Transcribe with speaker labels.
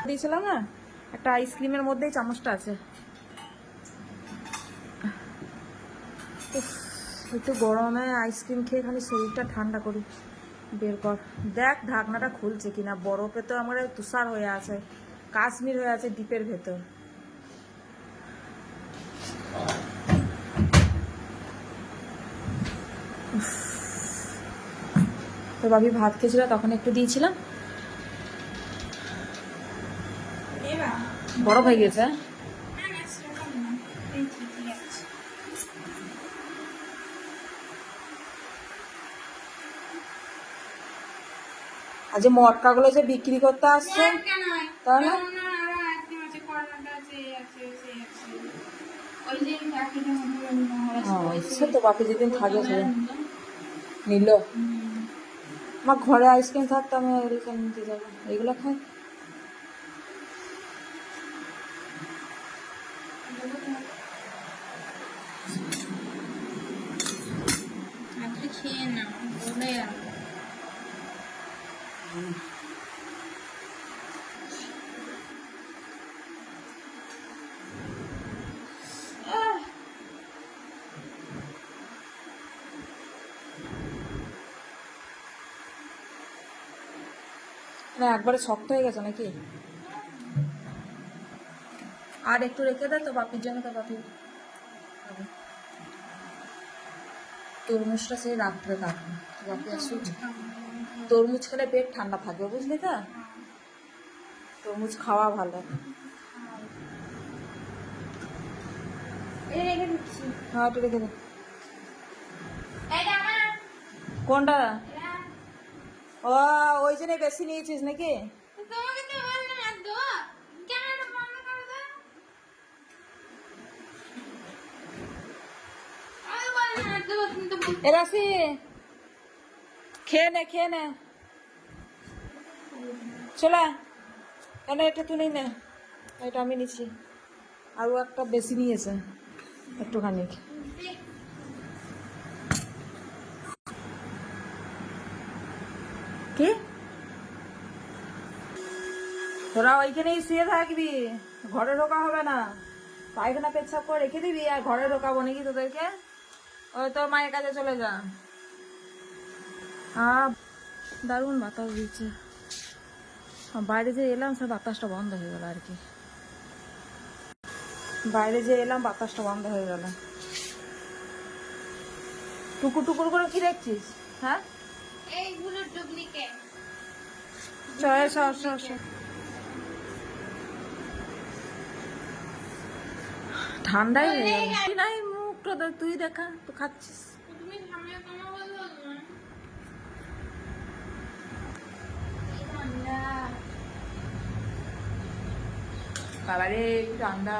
Speaker 1: দিয়েছিলাম না, একটা আইসক্রিমের মধ্যেই চামচটা আছে। একটু গরমে আইসক্রিম খেয়ে খালি শরীরটা ঠান্ডা করি। বের কর, দেখ ঢাকনাটা খুলছে কিনা। বরফে তো আমার তুষার হয়ে আছে, কাশ্মীর হয়ে আছে দ্বীপের ভেতর। তো ভাবি ভাত খেয়েছিল, তখন একটু দিয়েছিলাম, বরফ হয়ে গেছে। আর যে মটকাগুলো যে বিক্রি করতে আসছে, তাহলে সে তো বাপি যেদিন থাকে সেদিন নিল। আমার ঘরে আইসক্রিম থাকতো, আমি ওগুলো নিতে যাবো, এগুলো খাই।
Speaker 2: খেয়ে না বলে
Speaker 1: না একবারে শক্ত হয়ে গেছে নাকি? আর একটু রেখে দে তো বাপির জন্য, তো বাপি তরমুজটা সেই রাত্রে কাটবো, বাপি আসুক। তরমুজ খেলে পেট ঠান্ডা থাকবে, বুঝলি তো? তরমুজ খাওয়া ভালো। হ্যাঁ একটু রেখে দে। কোনটা? ও ওই জন্য বেশি নিয়েছিস নাকি? এরাসি খেয়ে নে, খেয়ে নে, চলে কেন, এটা তুই নে, এটা আমি নিচ্ছি। আরও একটা বেশি নিয়েছে একটুখানি। কি তোরা ওইখানেই শুয়ে থাকবি, ঘরে ঢোকা হবে না। পায়খানা পেচ্ছাপ করে রেখে দিবি, আর ঘরে ঢোকাবো নাকি তোদেরকে? ওই তোর মায়ের কাছে চলে যা। দারুণ বাতাস দিচ্ছে। বাইরে যে এলাম সে বাতাসটা বন্ধ হয়ে গেল আর কি। বাইরে যে এলাম বাতাসটা বন্ধ হয়ে গেল। টুকুর টুকুর করে কি দেখছিস? হ্যাঁ
Speaker 2: এইগুলো ডুপ্লিকেট।
Speaker 1: ঠান্ডাই হয়ে গেল। নাই মুখটা তুই দেখা তো খাচ্ছিস।
Speaker 2: তুমি ঝামেলা কমা বলবো না।
Speaker 1: বাবারে ঠান্ডা।